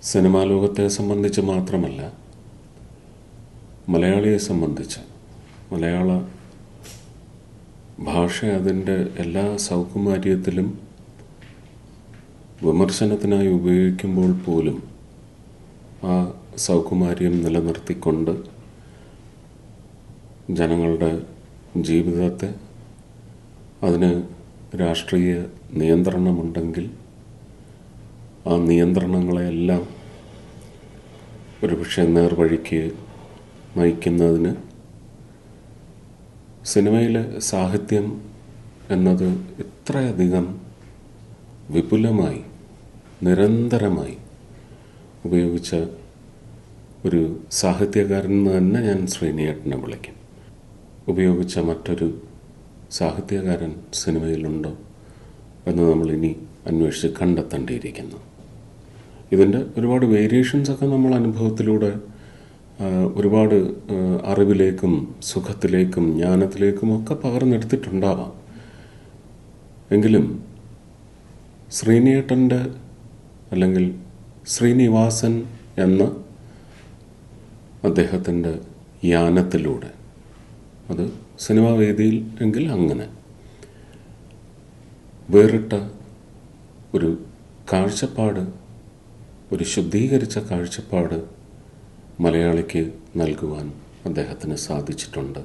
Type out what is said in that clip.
Cinema ലോകത്തെ സംബന്ധിച്ച് മാത്രമല്ല, മലയാളിയെ സംബന്ധിച്ച് മലയാള ഭാഷ അതിൻ്റെ എല്ലാ സൗകുമാര്യത്തിലും വിമർശനത്തിനായി ഉപയോഗിക്കുമ്പോൾ പോലും ആ സൗകുമാര്യം നിലനിർത്തിക്കൊണ്ട് ജനങ്ങളുടെ ജീവിതത്തെ, അതിന് രാഷ്ട്രീയ നിയന്ത്രണമുണ്ടെങ്കിൽ ആ നിയന്ത്രണങ്ങളെല്ലാം ഒരുപക്ഷെ നേർവഴിക്ക് നയിക്കുന്നതിന് സിനിമയിലെ സാഹിത്യം എന്നത് ഇത്രയധികം വിപുലമായി നിരന്തരമായി ഉപയോഗിച്ച ഒരു സാഹിത്യകാരനെന്ന് തന്നെ ഞാൻ ശ്രീനിയേട്ടനെ വിളിക്കും. ഉപയോഗിച്ച മറ്റൊരു സാഹിത്യകാരൻ സിനിമയിലുണ്ടോ എന്ന് നമ്മളിനി അന്വേഷിച്ച് കണ്ടെത്തേണ്ടിയിരിക്കുന്നു. ഇതിൻ്റെ ഒരുപാട് വേരിയേഷൻസൊക്കെ നമ്മൾ അനുഭവത്തിലൂടെ ഒരുപാട് അറിവിലേക്കും സുഖത്തിലേക്കും ജ്ഞാനത്തിലേക്കും ഒക്കെ പകർന്നെടുത്തിട്ടുണ്ടാവാം. എങ്കിലും ശ്രീനിയേട്ടൻ്റെ അല്ലെങ്കിൽ ശ്രീനിവാസൻ എന്ന അദ്ദേഹത്തിൻ്റെ യാനത്തിലൂടെ, അത് സിനിമാ വേദിയിൽ എങ്കിൽ അങ്ങനെ വേറിട്ട ഒരു കാഴ്ചപ്പാട്, ഒരു ശുദ്ധീകരിച്ച കാഴ്ചപ്പാട് മലയാളിക്ക് നൽകുവാൻ അദ്ദേഹത്തിന് സാധിച്ചിട്ടുണ്ട്